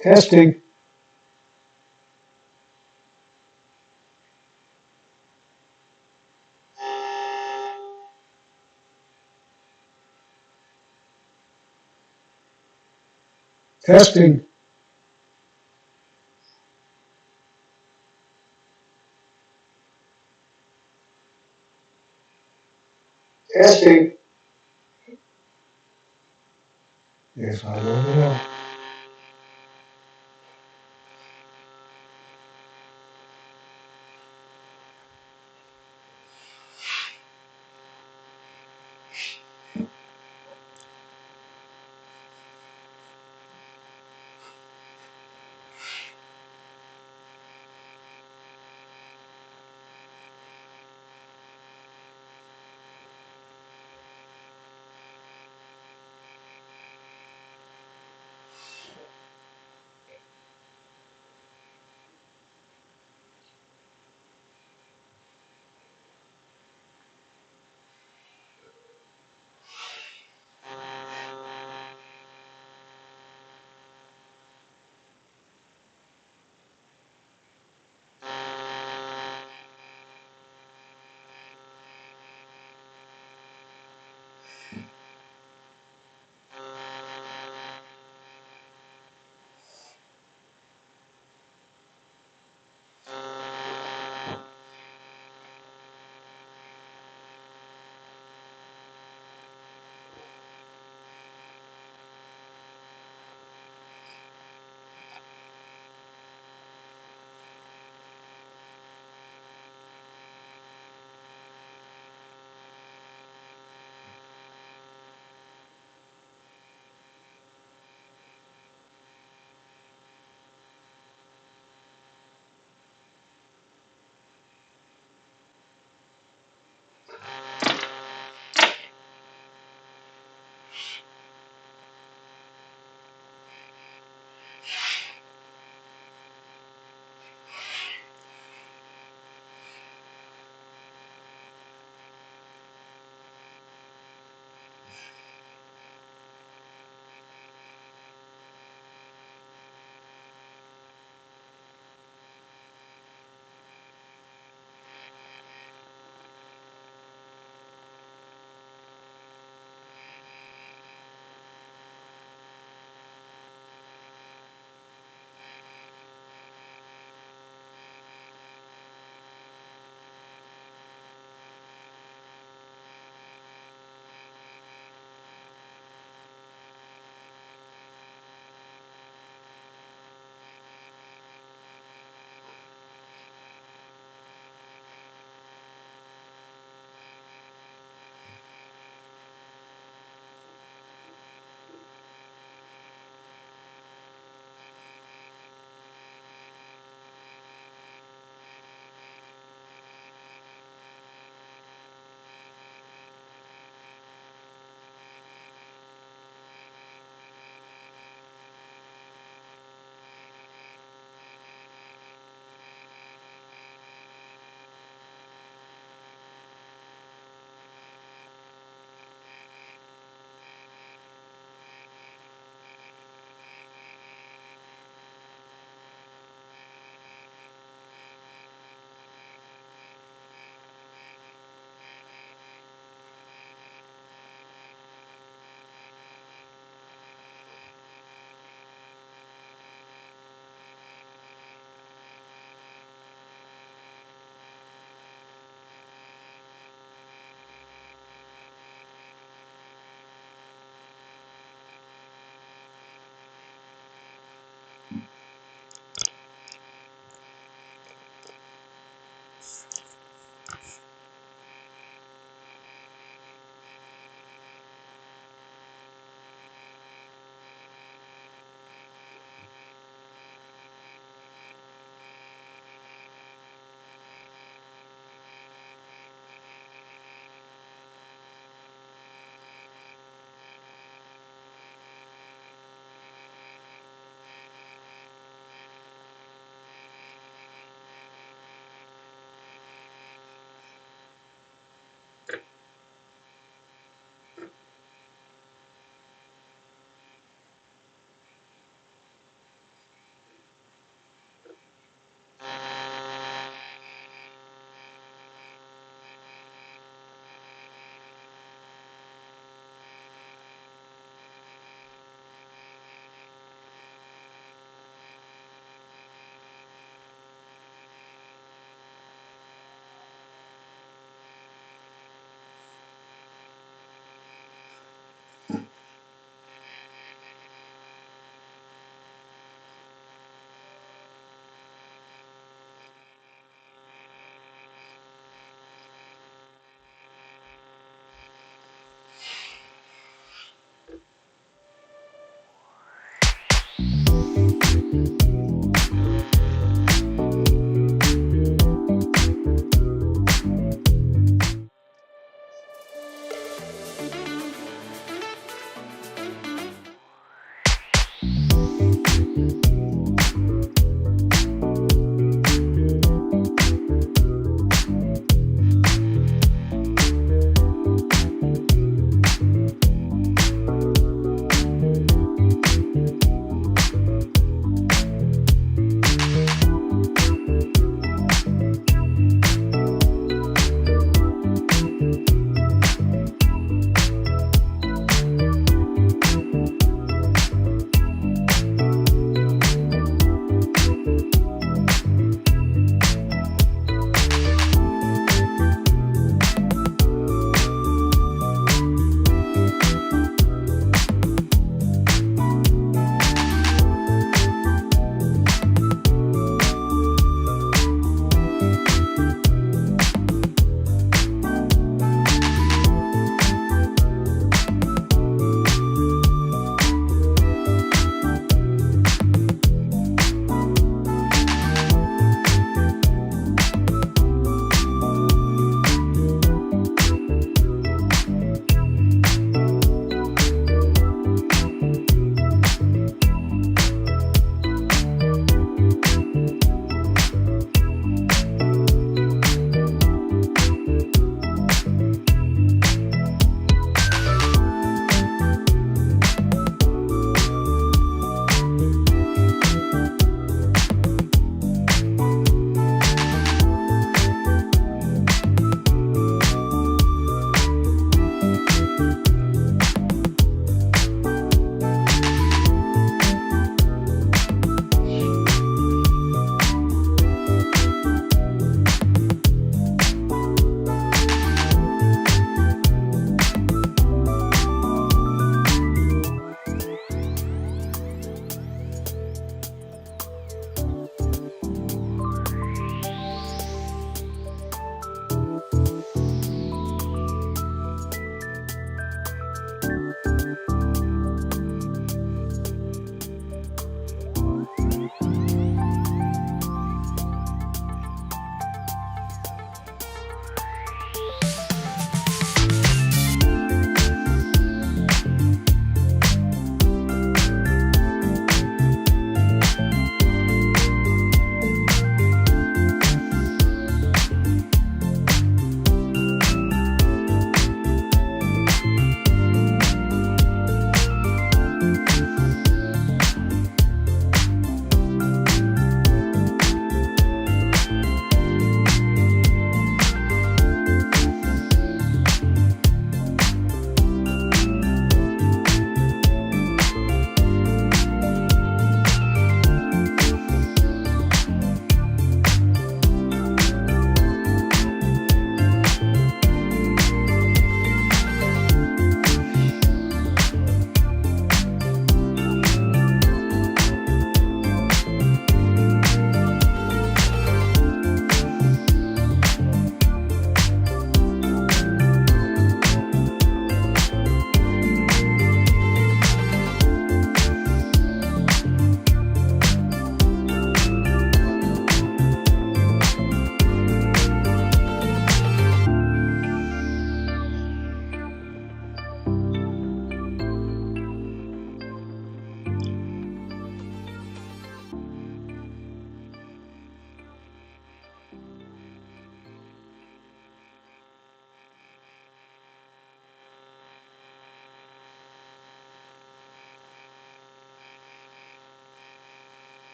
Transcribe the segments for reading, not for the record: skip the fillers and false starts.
Testing, testing, testing. Yes, I don't know.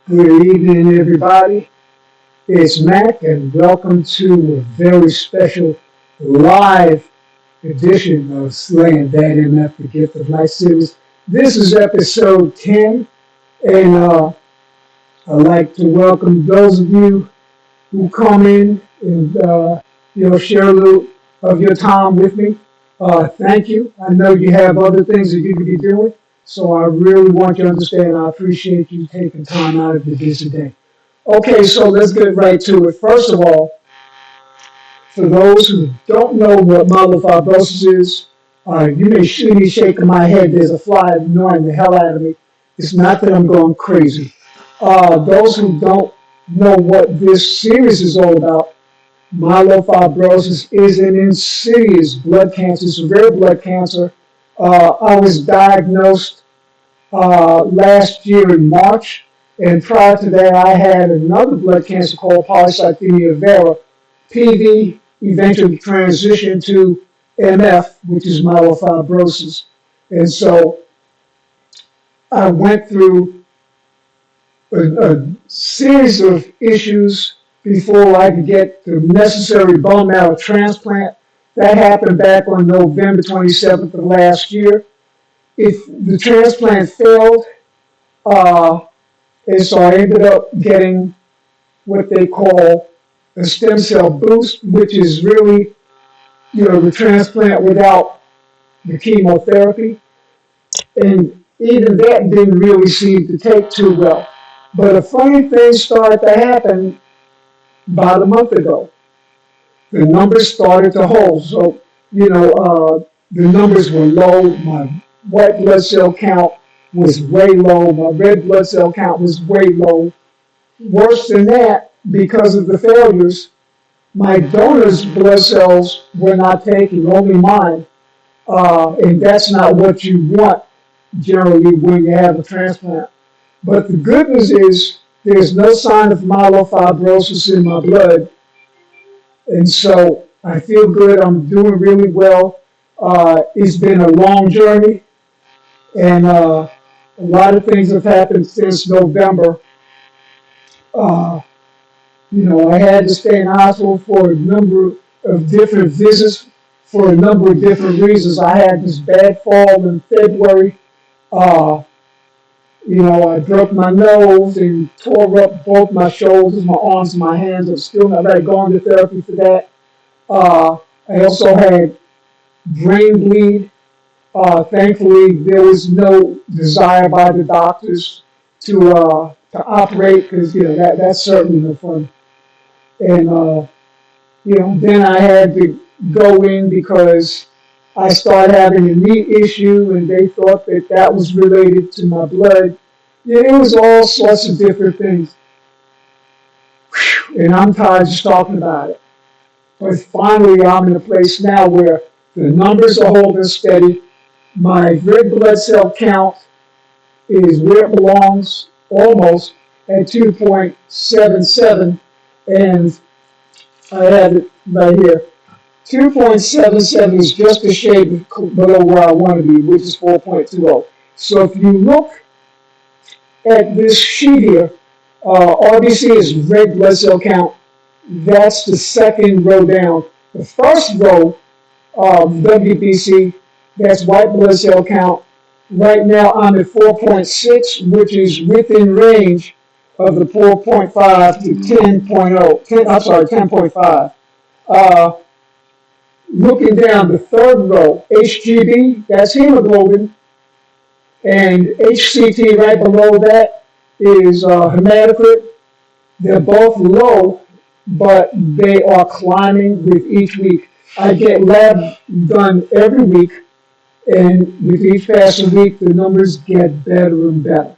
Good evening, everybody. It's Mac, and welcome to a very special live edition of Slayin, That MF, the Gift of Life series. This is episode 10, and I'd like to welcome those of you who come in and share a little of your time with me. Thank you. I know you have other things that you could be doing, so I really want you to understand I appreciate you taking time out of your busy day. Okay, so let's get right to it. First of all, for those who don't know what myelofibrosis is, you may see me shaking my head. There's a fly annoying the hell out of me. It's not that I'm going crazy. Those who don't know what this series is all about, myelofibrosis is an insidious blood cancer. It's a rare blood cancer. I was diagnosed last year in March, and prior to that, I had another blood cancer called polycythemia vera. PV eventually transitioned to MF, which is myelofibrosis. And so I went through a series of issues before I could get the necessary bone marrow transplant. That happened back on November 27th of last year. If the transplant failed, uh, and so I ended up getting what they call a stem cell boost, which is really, the transplant without the chemotherapy. And even that didn't really seem to take too well. But a funny thing started to happen about a month ago. The numbers started to hold. So, the numbers were low. My white blood cell count was way low. My red blood cell count was way low. Worse than that, because of the failures, my donor's blood cells were not taking, only mine. And that's not what you want generally when you have a transplant. But the good news is there's no sign of myelofibrosis in my blood. And so I feel good. I'm doing really well. It's been a long journey, and a lot of things have happened since November. Uh, I had to stay in the hospital for a number of different visits for a number of different reasons. I had this bad fall in February. Uh, I broke my nose and tore up both my shoulders, my arms, and my hands. I'm still not ready going to therapy for that. I also had brain bleed. Thankfully, there was no desire by the doctors to operate because that's certainly no fun. And then I had to go in because I started having a knee issue, and they thought that that was related to my blood. Yeah, it was all sorts of different things, and I'm tired of just talking about it. But finally, I'm in a place now where the numbers are holding steady. My red blood cell count is where it belongs, almost at 2.77, and I have it right here. 2.77 is just a shade below where I want to be, which is 4.20. So if you look at this sheet here, RBC is red blood cell count. That's the second row down. The first row, WBC, that's white blood cell count. Right now I'm at 4.6, which is within range of the 4.5 to 10.0. I'm sorry, 10.5. Looking down the third row, HGB, that's hemoglobin, and HCT right below that is hematocrit. They're both low, but they are climbing with each week. I get lab done every week, and with each passing week, the numbers get better and better.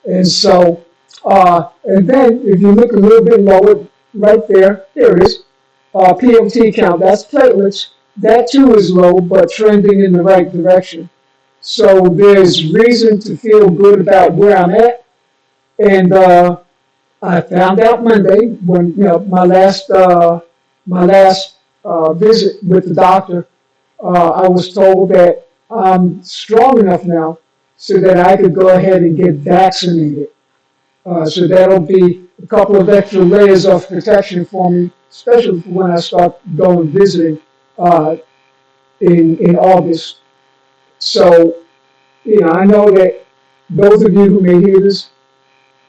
And so, and then if you look a little bit lower, right there it is, PLT count, that's platelets. That too is low, but trending in the right direction. So there's reason to feel good about where I'm at. And I found out Monday when my last visit with the doctor. I was told that I'm strong enough now so that I could go ahead and get vaccinated. So that'll be a couple of extra layers of protection for me, especially when I start going visiting uh, in August. So, I know that those of you who may hear this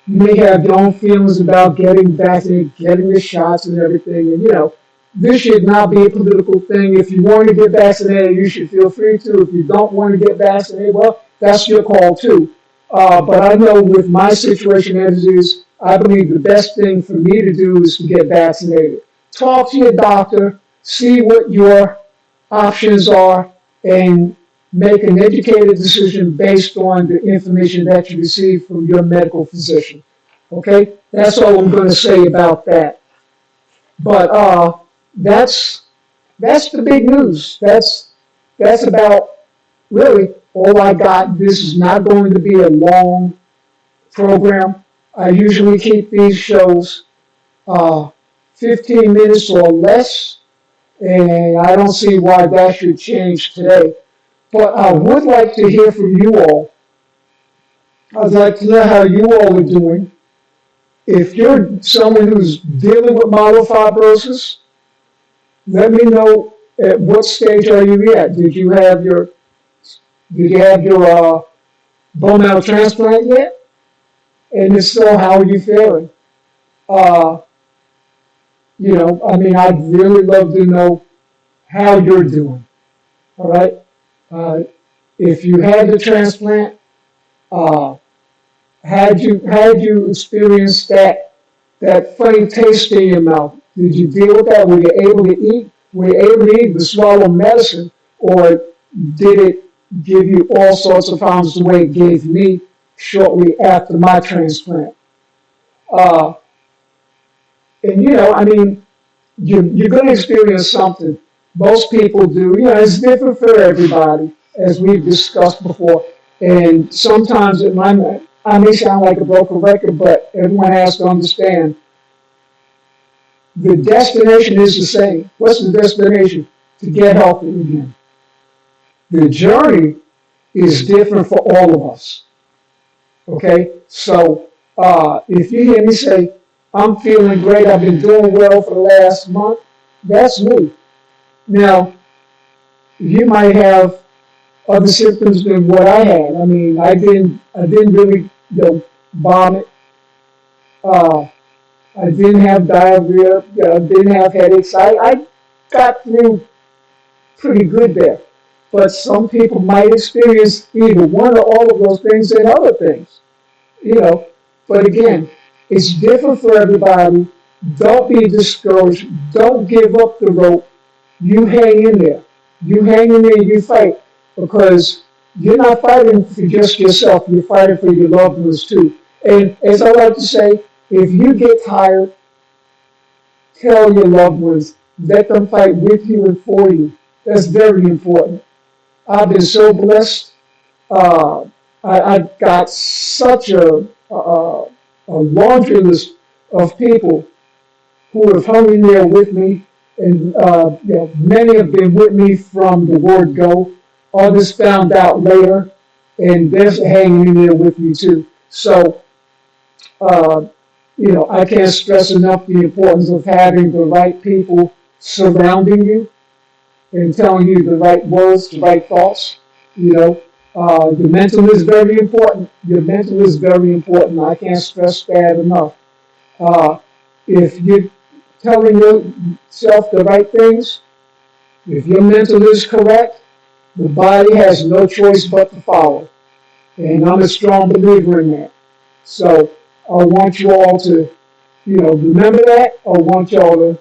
may have your own feelings about getting vaccinated, getting the shots and everything. And, this should not be a political thing. If you want to get vaccinated, you should feel free to. If you don't want to get vaccinated, well, that's your call too. But I know with my situation as it is, I believe the best thing for me to do is to get vaccinated. Talk to your doctor, see what your options are, and make an educated decision based on the information that you receive from your medical physician. Okay, that's all I'm going to say about that. But that's the big news. That's about really all I got. This is not going to be a long program. I usually keep these shows uh, 15 minutes or less, and I don't see why that should change today. But I would like to hear from you all. I'd like to know how you all are doing. If you're someone who's dealing with myelofibrosis, let me know at what stage are you at. Did you have your bone marrow transplant yet? And if so, how are you feeling? Uh, I'd really love to know how you're doing. All right. Uh, if you had the transplant, uh, had you experienced that funny taste in your mouth? Did you deal with that? Were you able to eat? Were you able to eat the swallow medicine, or did it give you all sorts of problems the way it gave me shortly after my transplant? Uh, and you're going to experience something. Most people do. It's different for everybody, as we've discussed before. And sometimes I may sound like a broken record, but everyone has to understand the destination is the same. What's the destination? To get healthy again. The journey is different for all of us. Okay? So if you hear me say, I'm feeling great, I've been doing well for the last month, that's me. Now, you might have other symptoms than what I had. I didn't really, vomit. Uh, I didn't have diarrhea. I didn't have headaches. I got through pretty good there. But some people might experience either one or all of those things and other things, you know. But again, it's different for everybody. Don't be discouraged. Don't give up the rope. You hang in there. You hang in there, you fight. Because you're not fighting for just yourself, you're fighting for your loved ones too. And as I like to say, if you get tired, tell your loved ones, let them fight with you and for you. That's very important. I've been so blessed. Uh, I've got such a laundry list of people who have hung in there with me, and many have been with me from the word go. Others found out later, and they're hanging in there with me too. So, uh, I can't stress enough the importance of having the right people surrounding you and telling you the right words, the right thoughts. Your mental is very important. Your mental is very important. I can't stress that enough. Uh, if you're telling yourself the right things, if your mental is correct, the body has no choice but to follow. And I'm a strong believer in that. So I want you all to, remember that. I want y'all to,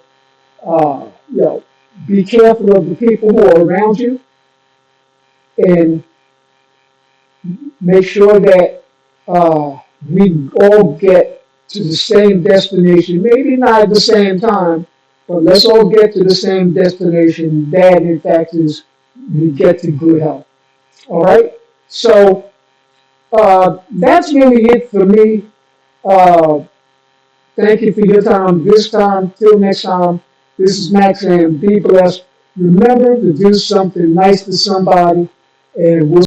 be careful of the people who are around you and make sure that we all get to the same destination. Maybe not at the same time, but let's all get to the same destination. That, in fact, is we get to good health. All right? So that's really it for me. Uh, Thank you for your time this time. Till next time, this is Max, and be blessed. Remember to do something nice to somebody, and we'll